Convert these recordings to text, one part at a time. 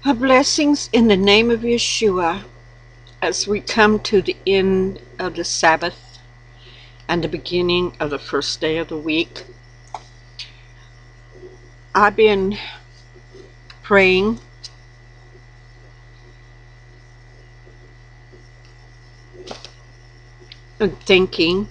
Our blessings in the name of Yeshua as we come to the end of the Sabbath and the beginning of the first day of the week. I've been praying and thinking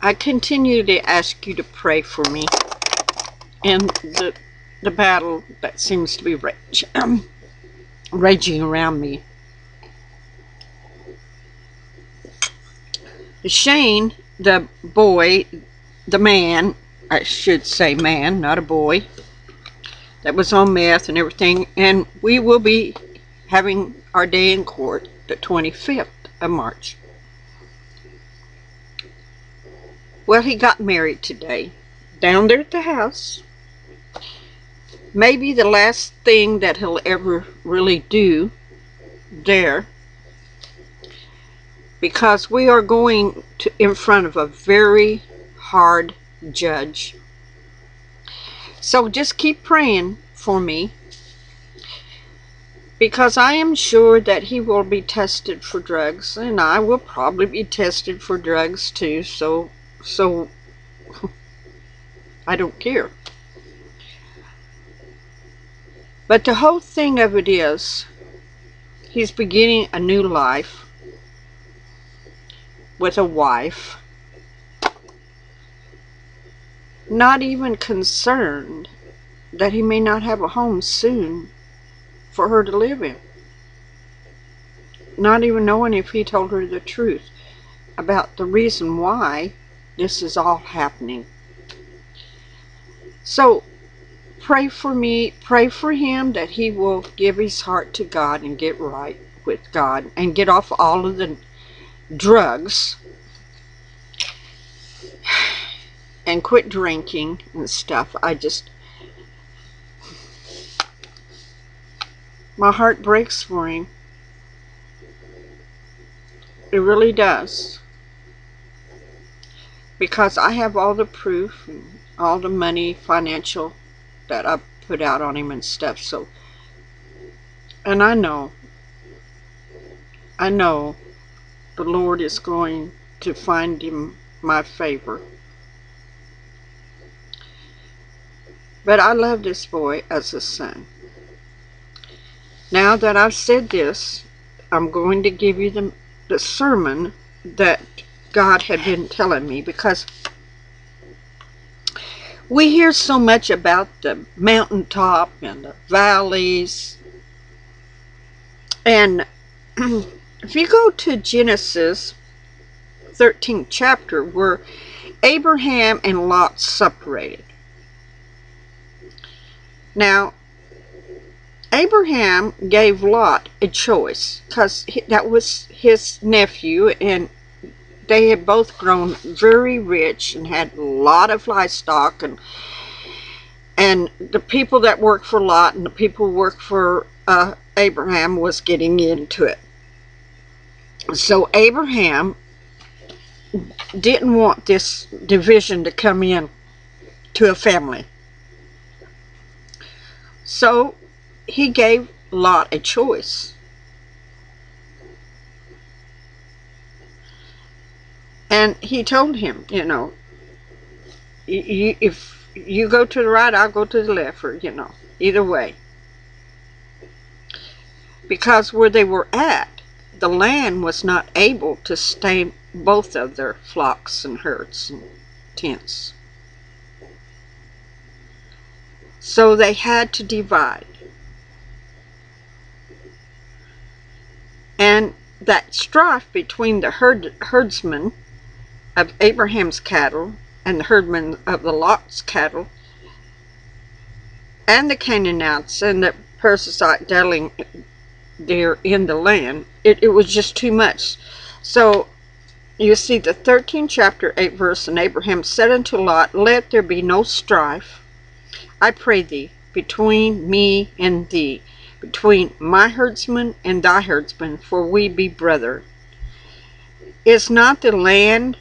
I continue to ask you to pray for me in the battle that seems to be raging around me. Shane, the boy, the man, I should say man, not a boy, that was on meth and everything, and we will be having our day in court the 25th of March. Well, he got married today, down there at the house. Maybe the last thing that he'll ever really do there, because we are going in front of a very hard judge. So just keep praying for me, because I am sure that he will be tested for drugs, and I will probably be tested for drugs too, so I don't care. But the whole thing of it is, he's beginning a new life with a wife, not even concerned that he may not have a home soon for her to live in. Not even knowing if he told her the truth about the reason why this is all happening. So pray for me, pray for him that he will give his heart to God and get right with God and get off all of the drugs and quit drinking and stuff. My heart breaks for him. It really does. Because I have all the proof and all the money, financial, that I put out on him and stuff. So, and I know the Lord is going to find him my favor. But I love this boy as a son. Now that I've said this, I'm going to give you the sermon that God had been telling me, because we hear so much about the mountaintop and the valleys. And if you go to Genesis 13th chapter, where Abraham and Lot separated. Now, Abraham gave Lot a choice, because that was his nephew, and they had both grown very rich and had a lot of livestock, and the people that worked for Lot and the people who worked for Abraham was getting into it. So Abraham didn't want this division to come in to a family. So he gave Lot a choice. And he told him, you know, if you go to the right, I'll go to the left, or, you know, either way. Because where they were at, the land was not able to stay both of their flocks and herds and tents. So they had to divide. And that strife between the herdsmen of Abraham's cattle and the herdmen of the Lot's cattle, and the Canaanites and the Perizzite dwelling there in the land, it was just too much. So you see the 13th chapter 8 verse, and Abraham said unto Lot, let there be no strife, I pray thee, between me and thee, between my herdsman and thy herdsman, for we be brethren. Is not the land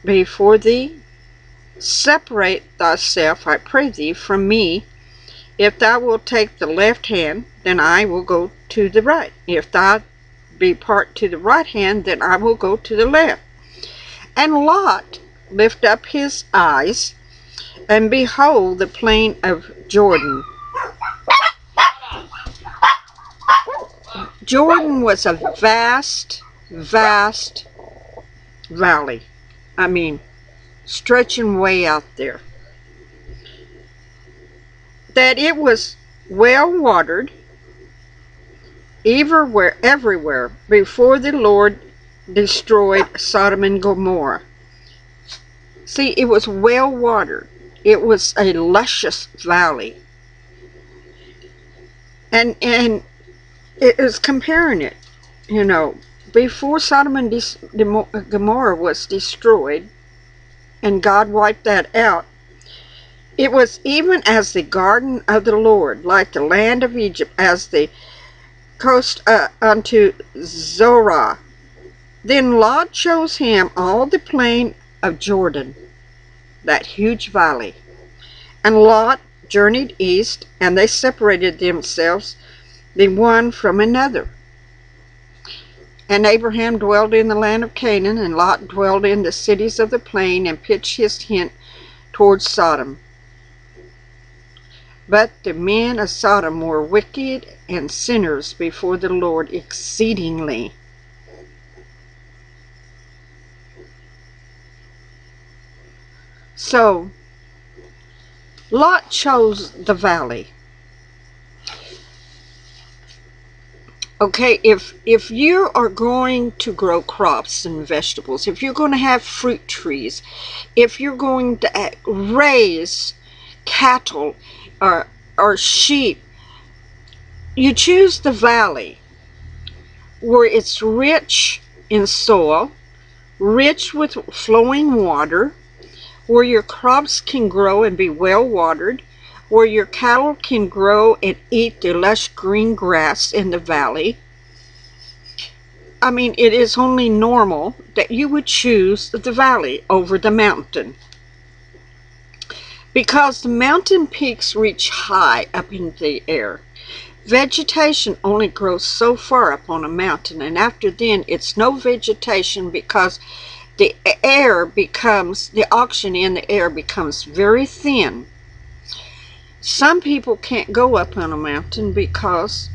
before thee? Separate thyself, I pray thee, from me. If thou wilt take the left hand, then I will go to the right. If thou be part to the right hand, then I will go to the left. And Lot lifted up his eyes, and behold the plain of Jordan. Jordan was a vast, vast valley. I mean, stretching way out there. That it was well watered everywhere before the Lord destroyed Sodom and Gomorrah. See, it was well watered. It was a luscious valley. And it was comparing it, you know, before Sodom and Gomorrah was destroyed and God wiped that out, it was even as the garden of the Lord, like the land of Egypt, as the coast unto Zorah. Then Lot chose him all the plain of Jordan, that huge valley. And Lot journeyed east, and they separated themselves the one from another. And Abraham dwelled in the land of Canaan, and Lot dwelled in the cities of the plain, and pitched his tent towards Sodom. But the men of Sodom were wicked and sinners before the Lord exceedingly. So, Lot chose the valley. Okay, if you are going to grow crops and vegetables, if you're going to have fruit trees, if you're going to raise cattle or sheep, you choose the valley where it's rich in soil, rich with flowing water, where your crops can grow and be well watered, where your cattle can grow and eat the lush green grass in the valley. I mean, it is only normal that you would choose the valley over the mountain, because the mountain peaks reach high up in the air. Vegetation only grows so far up on a mountain, and after then it's no vegetation, because the oxygen in the air becomes very thin. Some people can't go up on a mountain because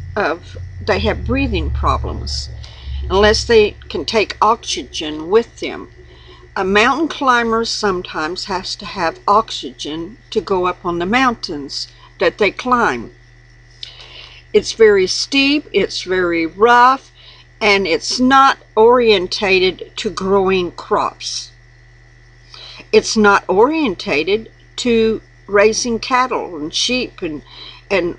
they have breathing problems, unless they can take oxygen with them. A mountain climber sometimes has to have oxygen to go up on the mountains that they climb. It's very steep, it's very rough, and it's not orientated to growing crops. It's not orientated to raising cattle and sheep and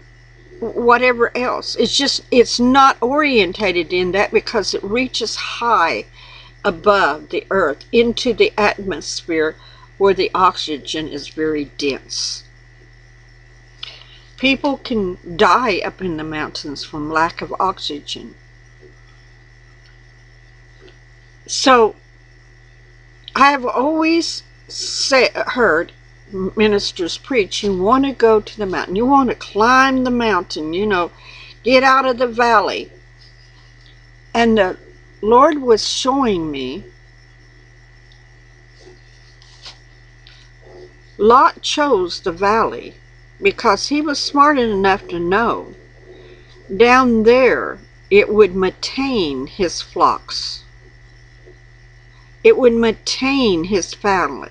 whatever else. It's not orientated in that, because it reaches high above the earth into the atmosphere where the oxygen is very dense. People can die up in the mountains from lack of oxygen. So I have always heard ministers preach, you want to go to the mountain, you want to climb the mountain, you know, get out of the valley. And the Lord was showing me Lot chose the valley because he was smart enough to know down there it would maintain his flocks, it would maintain his family.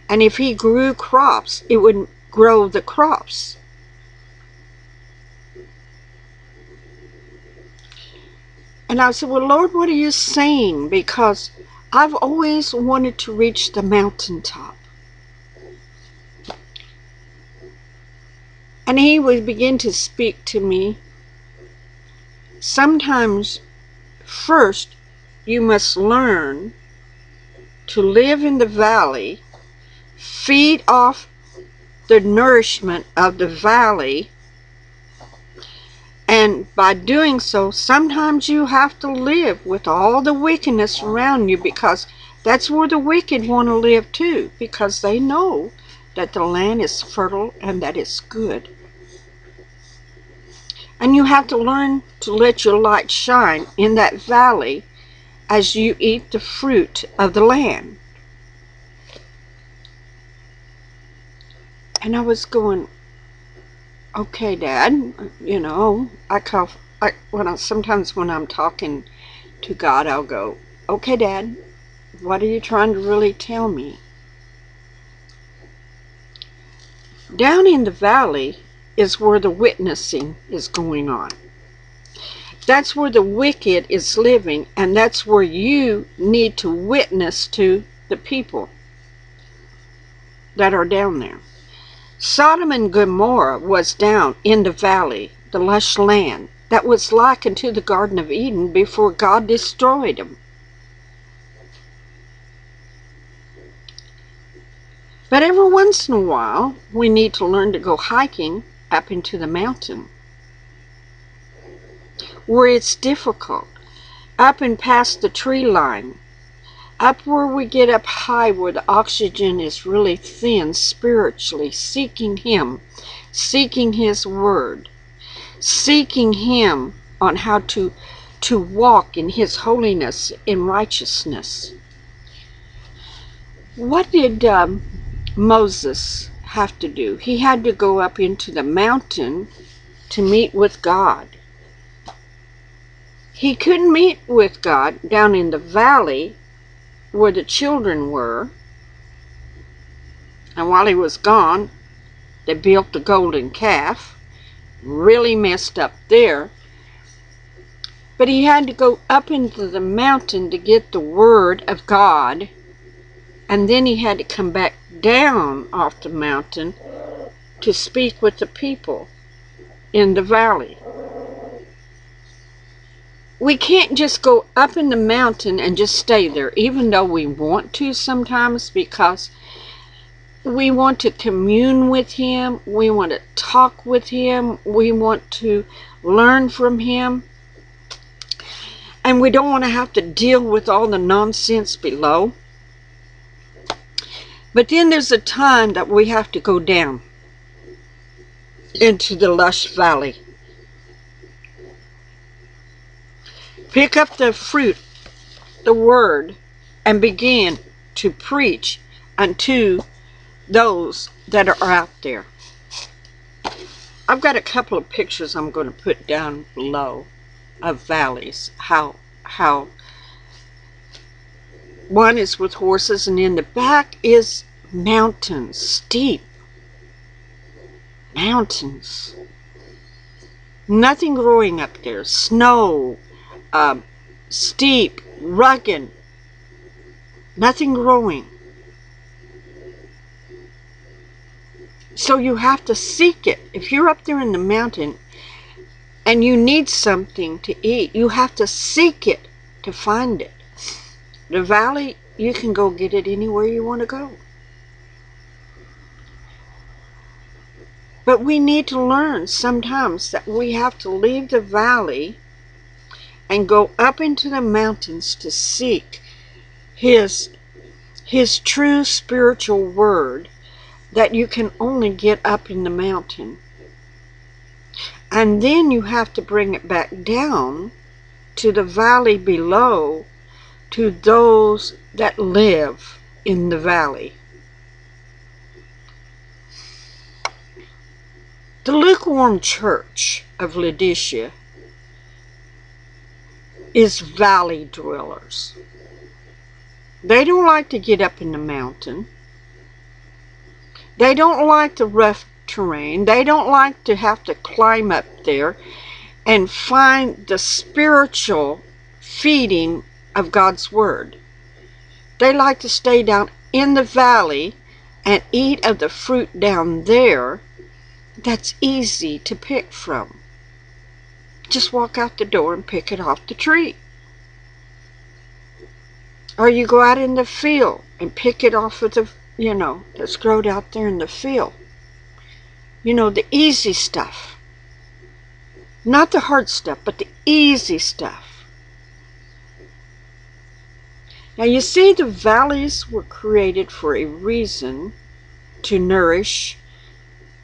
And if he grew crops, it would grow the crops. And I said, well, Lord, what are you saying? Because I've always wanted to reach the mountaintop. And he would begin to speak to me. Sometimes, first, you must learn to live in the valley, feed off the nourishment of the valley, and And by doing so, sometimes you have to live with all the wickedness around you, because that's where the wicked want to live too, because they know that the land is fertile and that it's good. And you have to learn to let your light shine in that valley as you eat the fruit of the land. And I was going, okay, Dad, you know, sometimes when I'm talking to God, I'll go, okay, Dad, what are you trying to really tell me? Down in the valley is where the witnessing is going on. That's where the wicked is living, and that's where you need to witness to the people that are down there. Sodom and Gomorrah was down in the valley, the lush land, that was likened to the Garden of Eden before God destroyed them. But every once in a while, we need to learn to go hiking up into the mountain, where it's difficult, up and past the tree line, up where we get up high, where the oxygen is really thin spiritually, seeking Him, seeking His Word, seeking Him on how to walk in His holiness, in righteousness. What did Moses have to do? He had to go up into the mountain to meet with God. He couldn't meet with God down in the valley where the children were. And while he was gone, they built the golden calf. Really messed up there. But he had to go up into the mountain to get the word of God. And then he had to come back down off the mountain to speak with the people in the valley. We can't just go up in the mountain and just stay there, even though we want to sometimes, because we want to commune with Him, we want to talk with Him, we want to learn from Him, and we don't want to have to deal with all the nonsense below. But then there's a time that we have to go down into the lush valley. Pick up the fruit, the word, and begin to preach unto those that are out there. I've got a couple of pictures I'm going to put down below of valleys. How one is with horses, and in the back is mountains, steep mountains. Nothing growing up there. Snow, steep, rugged, nothing growing. So you have to seek it. If you're up there in the mountain and you need something to eat, you have to seek it to find it. The valley, you can go get it anywhere you want to go. But we need to learn sometimes that we have to leave the valley and go up into the mountains to seek His true spiritual word that you can only get up in the mountain. And then you have to bring it back down to the valley below, to those that live in the valley. The lukewarm church of Laodicea is valley dwellers. They don't like to get up in the mountain. They don't like the rough terrain. They don't like to have to climb up there and find the spiritual feeding of God's Word. They like to stay down in the valley and eat of the fruit down there that's easy to pick from. Just walk out the door and pick it off the tree. Or you go out in the field and pick it off of the, that's growed out there in the field. The easy stuff. Not the hard stuff, but the easy stuff. Now you see, the valleys were created for a reason, to nourish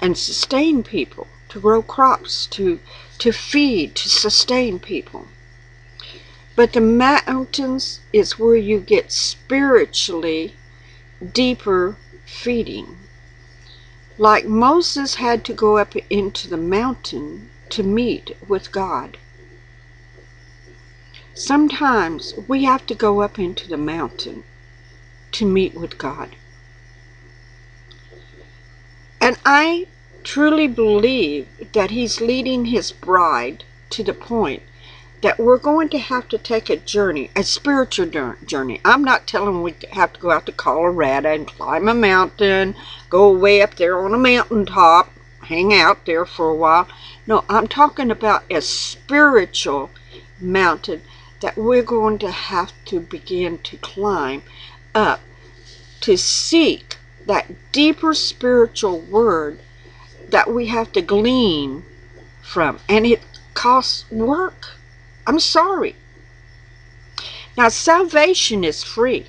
and sustain people, to grow crops, to feed, to sustain people. But the mountains is where you get spiritually deeper feeding. Like Moses had to go up into the mountain to meet with God. Sometimes we have to go up into the mountain to meet with God. And I truly believe that He's leading His bride to the point that we're going to have to take a journey, a spiritual journey. I'm not telling we have to go out to Colorado and climb a mountain, go way up there on a mountaintop, hang out there for a while. No, I'm talking about a spiritual mountain that we're going to have to begin to climb up to seek that deeper spiritual word that we have to glean from. And it costs work. I'm sorry. Now, salvation is free.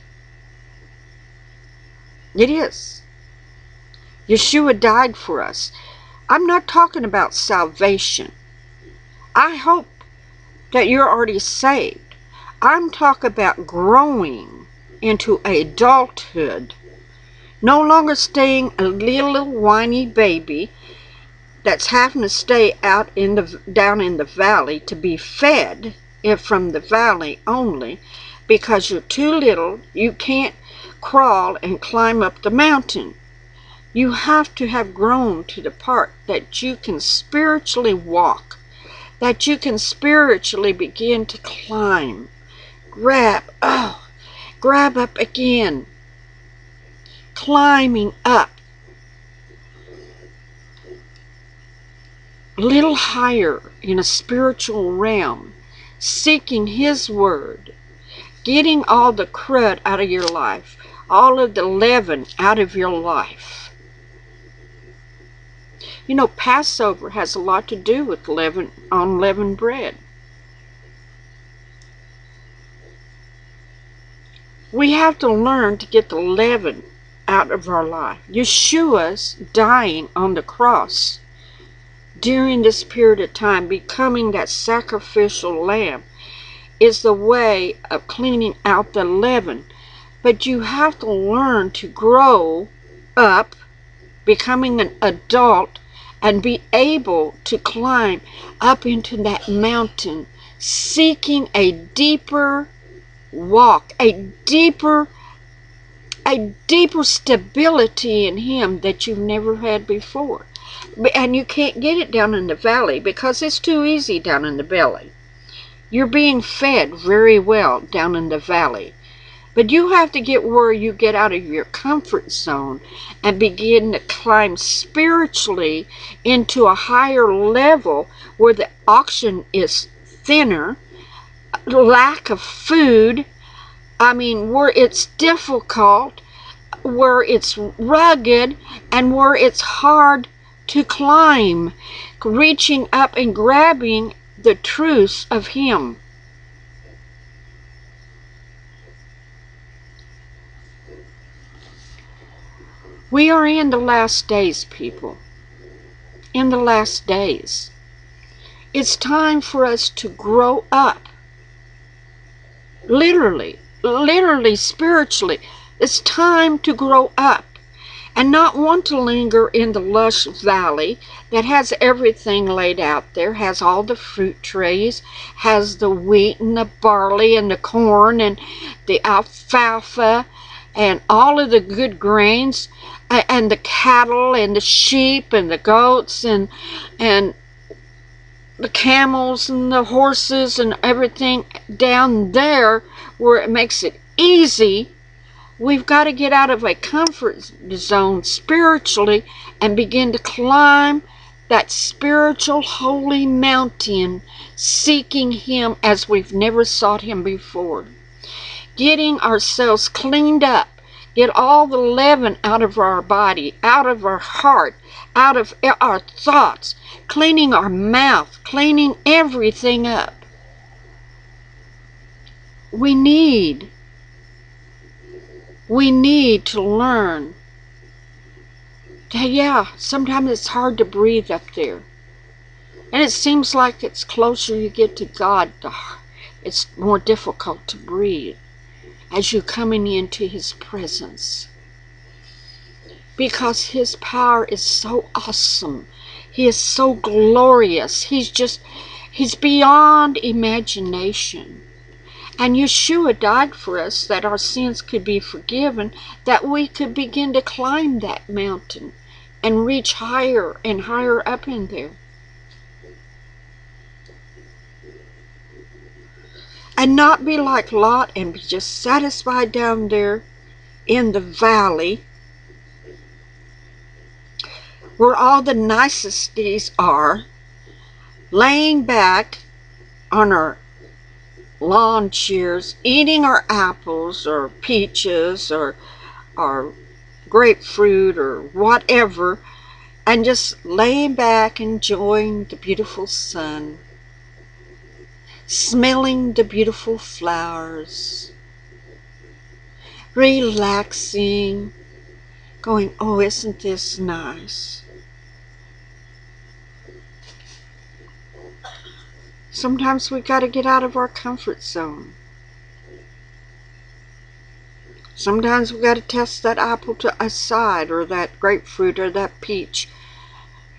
It is. Yeshua died for us. I'm not talking about salvation. I hope that you're already saved. I'm talking about growing into adulthood. No longer staying a little whiny baby that's having to stay out in down in the valley to be fed from the valley only because you're too little, you can't crawl and climb up the mountain. You have to have grown to the part that you can spiritually walk, that you can spiritually begin to climb, grab up again, climbing up a little higher in a spiritual realm, seeking His word, getting all the crud out of your life, all of the leaven out of your life. You know, Passover has a lot to do with unleavened bread. We have to learn to get the leaven out of our life. Yeshua's dying on the cross during this period of time, becoming that sacrificial lamb, is the way of cleaning out the leaven. But you have to learn to grow up, becoming an adult, and be able to climb up into that mountain, seeking a deeper walk, a deeper stability in Him that you've never had before. And you can't get it down in the valley because it's too easy down in the belly. You're being fed very well down in the valley. But you have to get where you get out of your comfort zone and begin to climb spiritually into a higher level where the oxygen is thinner, lack of food, where it's difficult, where it's rugged, and where it's hard to climb, reaching up and grabbing the truths of Him. We are in the last days, people. In the last days. It's time for us to grow up. Literally, spiritually. It's time to grow up and not want to linger in the lush valley that has everything laid out there, has all the fruit trees, has the wheat and the barley and the corn and the alfalfa and all of the good grains, and the cattle and the sheep and the goats and the camels and the horses and everything down there where it makes it easy. We've got to get out of a comfort zone spiritually and begin to climb that spiritual holy mountain, seeking Him as we've never sought Him before. Getting ourselves cleaned up. Get all the leaven out of our body, out of our heart, out of our thoughts. cleaning our mouth, cleaning everything up. We need to learn that, yeah, sometimes it's hard to breathe up there. And it seems like it's closer you get to God, it's more difficult to breathe as you're coming into His presence. Because His power is so awesome. He is so glorious. He's beyond imagination. And Yeshua died for us that our sins could be forgiven, that we could begin to climb that mountain and reach higher and higher up in there. And not be like Lot and be just satisfied down there in the valley where all the niceties are, laying back on our lawn chairs, eating our apples or peaches or grapefruit or whatever, and just laying back enjoying the beautiful sun, smelling the beautiful flowers, relaxing, going, oh, isn't this nice? Sometimes we got to get out of our comfort zone. Sometimes we got to test that apple to aside, or that grapefruit, or that peach.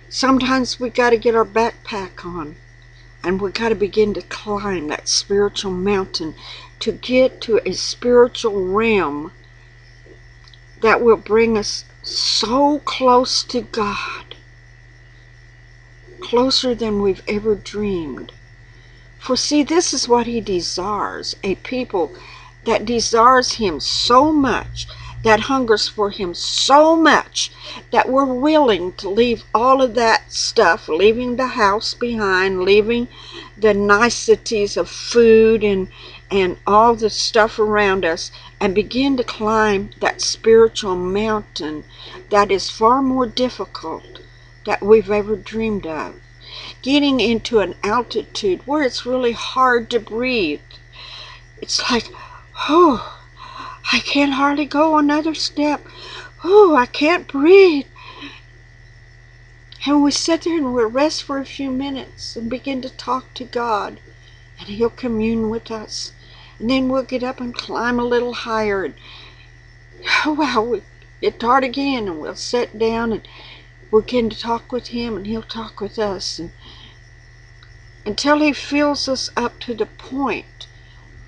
Sometimes we got to get our backpack on, and we got to begin to climb that spiritual mountain to get to a spiritual realm that will bring us so close to God, closer than we've ever dreamed. For see, this is what He desires, a people that desires Him so much, that hungers for Him so much, that we're willing to leave all of that stuff, leaving the house behind, leaving the niceties of food and all the stuff around us, and begin to climb that spiritual mountain that is far more difficult than we've ever dreamed of. Getting into an altitude where it's really hard to breathe. It's like, oh, I can't hardly go another step. Oh, I can't breathe. And we sit there and we'll rest for a few minutes and begin to talk to God, and He'll commune with us. And then we'll get up and climb a little higher, and well, we get tired again, and we'll sit down and we'll begin to talk with Him, and He'll talk with us, and until He fills us up to the point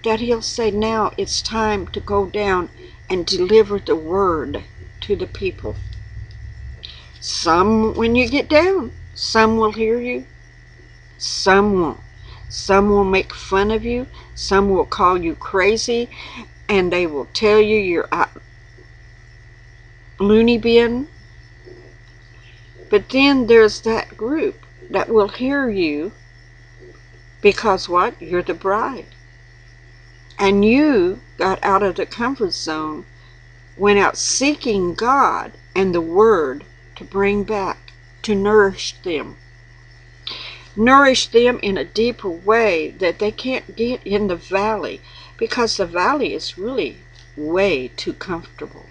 that He'll say, now it's time to go down and deliver the word to the people. Some, when you get down, some will hear you, some won't. Some will make fun of you, some will call you crazy, and they will tell you you're a loony bin. But then there's that group that will hear you because what? You're the bride. And you got out of the comfort zone, went out seeking God and the Word to bring back, to nourish them. Nourish them in a deeper way that they can't get in the valley, because the valley is really way too comfortable.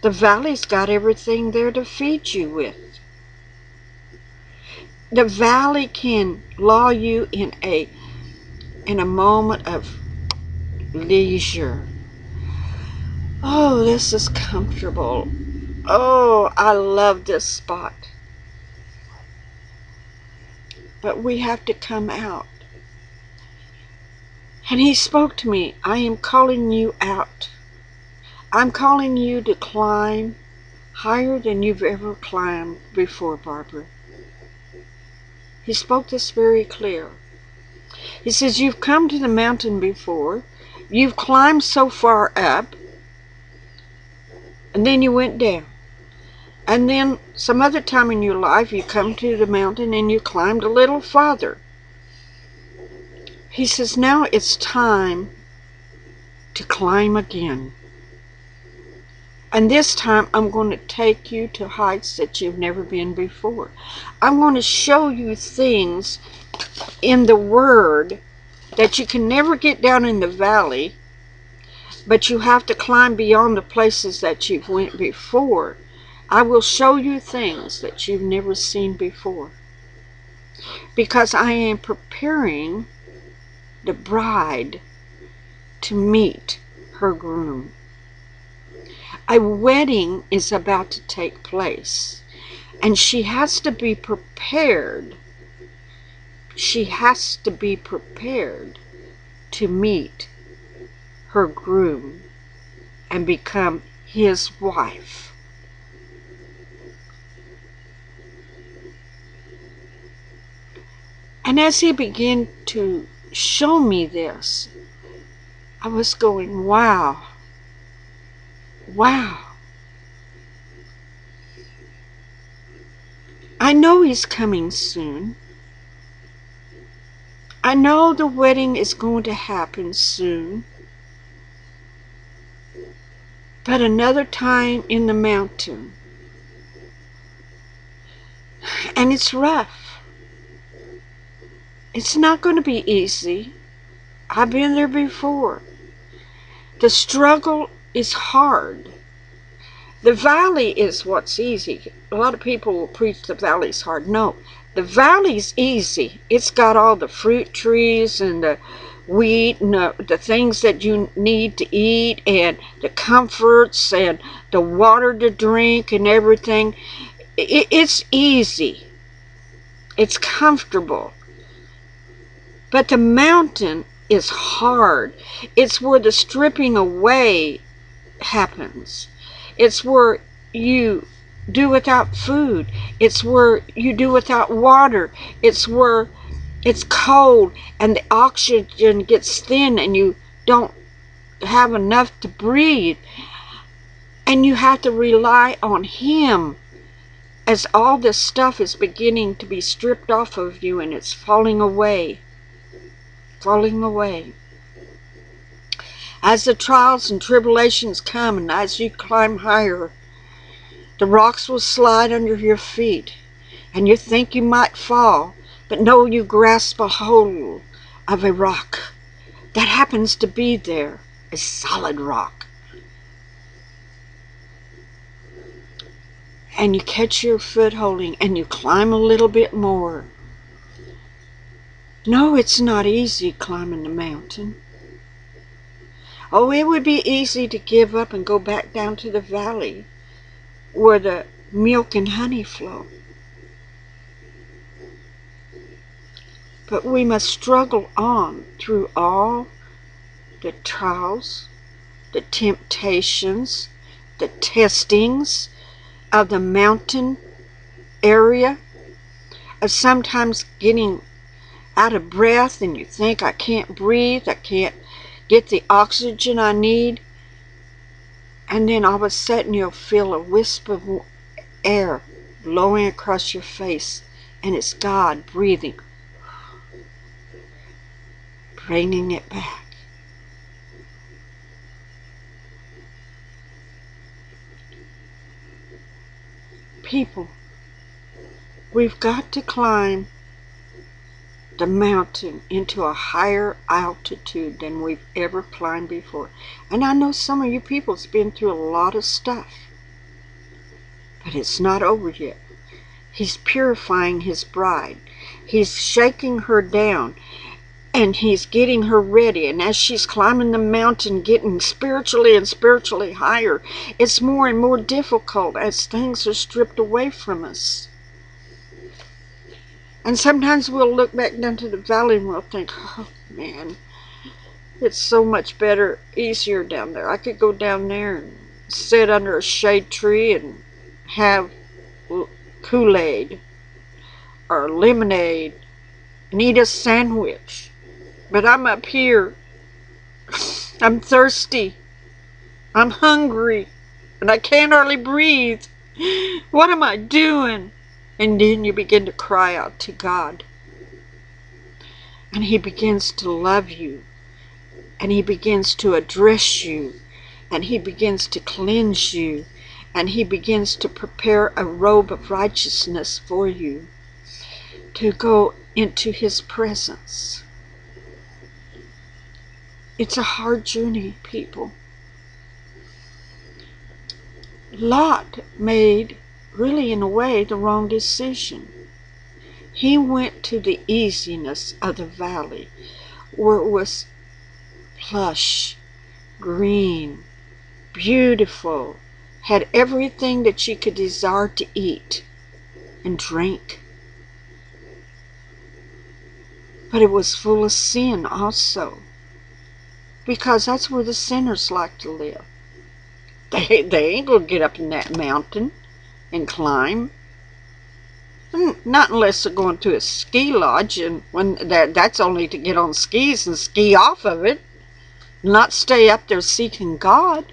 The valley's got everything there to feed you with. The valley can lull you in a moment of leisure. Oh, this is comfortable. Oh, I love this spot. But we have to come out. And He spoke to me, I am calling you out. I'm calling you to climb higher than you've ever climbed before, Barbara. He spoke this very clear. He says, you've come to the mountain before, you've climbed so far up, and then you went down. And then some other time in your life, you come to the mountain and you climbed a little farther. He says, now it's time to climb again. And this time I'm going to take you to heights that you've never been before. I'm going to show you things in the Word that you can never get down in the valley, but you have to climb beyond the places that you've went before. I will show you things that you've never seen before, because I am preparing the bride to meet her groom. A wedding is about to take place, and she has to be prepared. She has to be prepared to meet her groom and become his wife. And as he began to show me this, I was going, wow, wow. I know he's coming soon. I know the wedding is going to happen soon. But another time in the mountain. And it's rough. It's not going to be easy. I've been there before. The struggle is hard. The valley is what's easy. A lot of people will preach the valley's hard. No, the valley's easy. It's got all the fruit trees and the wheat and the things that you need to eat and the comforts and the water to drink and everything. It's easy. It's comfortable. But the mountain is hard. It's where the stripping away happens. It's where you do without food. It's where you do without water. It's where it's cold and the oxygen gets thin and you don't have enough to breathe. And you have to rely on him as all this stuff is beginning to be stripped off of you and it's falling away. Falling away. As the trials and tribulations come and as you climb higher, the rocks will slide under your feet and you think you might fall, but no, you grasp a hold of a rock that happens to be there, a solid rock. And you catch your footholding and you climb a little bit more. No, it's not easy climbing the mountain. Oh, it would be easy to give up and go back down to the valley where the milk and honey flow. But we must struggle on through all the trials, the temptations, the testings of the mountain area, of sometimes getting out of breath and you think, I can't breathe, I can't get the oxygen I need. And then all of a sudden you'll feel a wisp of air blowing across your face, and it's God breathing, bringing it back. People, we've got to climb the mountain into a higher altitude than we've ever climbed before. And I know some of you people's been through a lot of stuff, but it's not over yet. He's purifying his bride. He's shaking her down and he's getting her ready. And as she's climbing the mountain, getting spiritually and spiritually higher, it's more and more difficult as things are stripped away from us. And sometimes we'll look back down to the valley and we'll think, oh man, it's so much better, easier down there. I could go down there and sit under a shade tree and have Kool-Aid or lemonade and eat a sandwich. But I'm up here. I'm thirsty. I'm hungry. And I can't hardly breathe. What am I doing? And then you begin to cry out to God. And he begins to love you. And he begins to address you. and he begins to cleanse you, and he begins to prepare a robe of righteousness for you to go into his presence. It's a hard journey, people. Lot made, really in a way, the wrong decision. He went to the easiness of the valley, where it was plush, green, beautiful, had everything that you could desire to eat and drink. But it was full of sin also, because that's where the sinners like to live. They ain't gonna get up in that mountain and climb. Not unless they're going to a ski lodge, and when that's only to get on skis and ski off of it, not stay up there seeking God.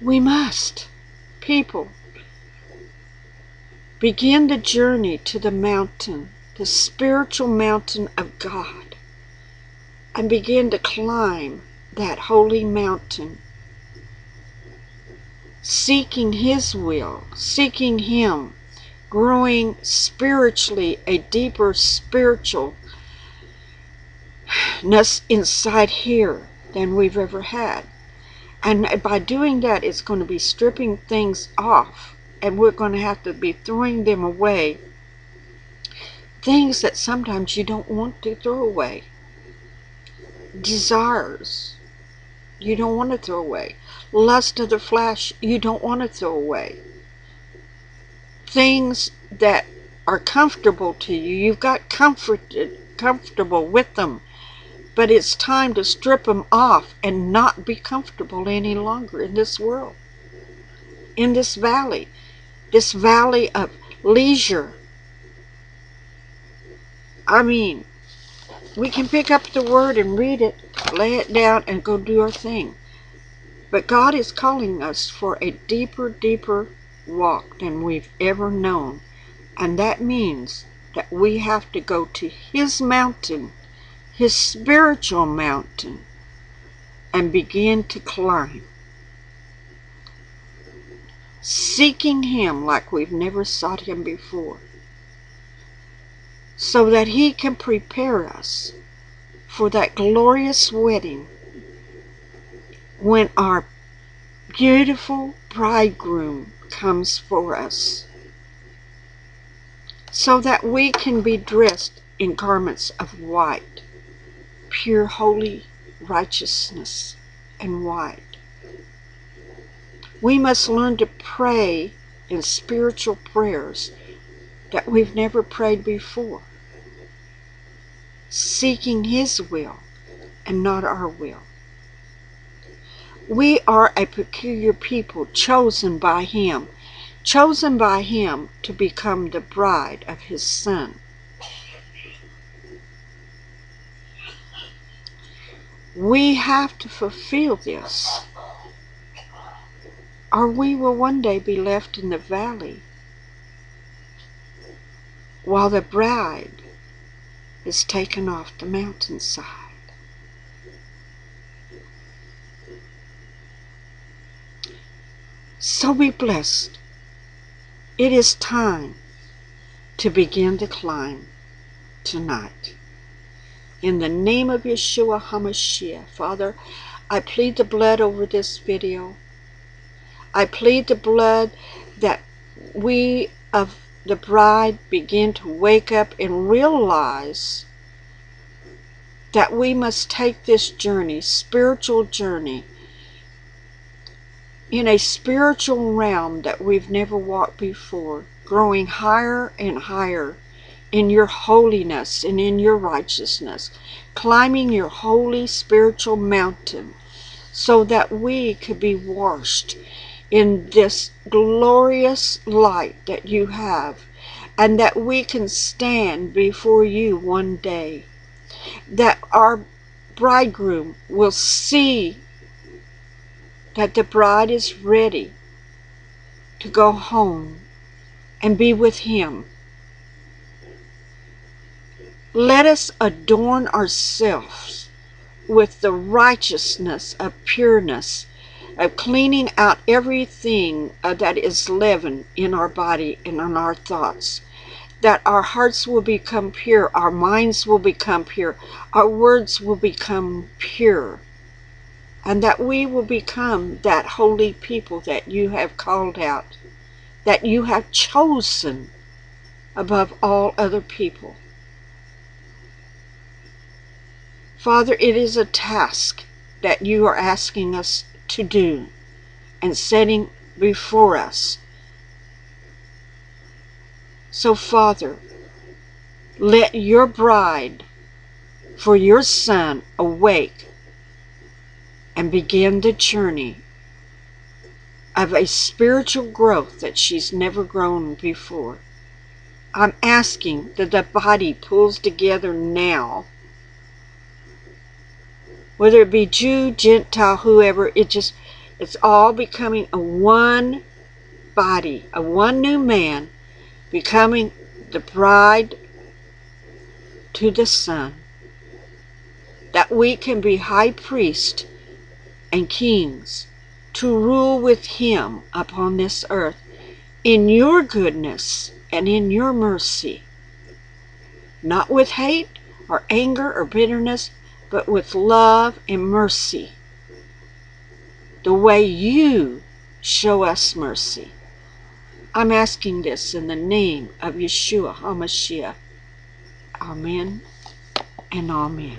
We must, people, begin the journey to the mountain, the spiritual mountain of God, and begin to climb that holy mountain, seeking his will, seeking him, growing spiritually, a deeper spiritualness inside here than we've ever had. And by doing that, it's going to be stripping things off, and we're going to have to be throwing them away. Things that sometimes you don't want to throw away. Desires you don't want to throw away. Lust of the flesh you don't want to throw away. Things that are comfortable to you, you've got comfortable with them. But it's time to strip them off and not be comfortable any longer in this world. In this valley of leisure. I mean, we can pick up the word and read it, lay it down, and go do our thing. But God is calling us for a deeper, deeper walk than we've ever known. And that means that we have to go to his mountain, his spiritual mountain, and begin to climb. Seeking him like we've never sought him before, so that he can prepare us for that glorious wedding when our beautiful bridegroom comes for us, so that we can be dressed in garments of white, pure, holy righteousness and white. We must learn to pray in spiritual prayers that we've never prayed before, seeking his will and not our will. We are a peculiar people, chosen by him to become the bride of his Son. We have to fulfill this, or we will one day be left in the valley while the bride is taken off the mountainside. So be blessed. It is time to begin to climb tonight. In the name of Yeshua HaMashiach, Father, I plead the blood over this video. I plead the blood that we of the bride begin to wake up and realize that we must take this journey, spiritual journey, in a spiritual realm that we've never walked before, growing higher and higher in your holiness and in your righteousness, climbing your holy spiritual mountain so that we could be washed in this glorious light that you have, and that we can stand before you one day, that our bridegroom will see that the bride is ready to go home and be with him, Let us adorn ourselves with the righteousness of pureness, of cleaning out everything that is leaven in our body and in our thoughts, that our hearts will become pure, our minds will become pure, our words will become pure, and that we will become that holy people that you have called out, that you have chosen above all other people. Father, it is a task that you are asking us to do and setting before us. So, Father, let your bride for your Son awake and begin the journey of a spiritual growth that she's never grown before. I'm asking that the body pulls together now, whether it be Jew, Gentile, whoever, it's all becoming a one body, a one new man, becoming the bride to the Son, that we can be high priests and kings to rule with him upon this earth in your goodness and in your mercy, not with hate or anger or bitterness, but with love and mercy, the way you show us mercy. I'm asking this in the name of Yeshua HaMashiach. Amen and amen.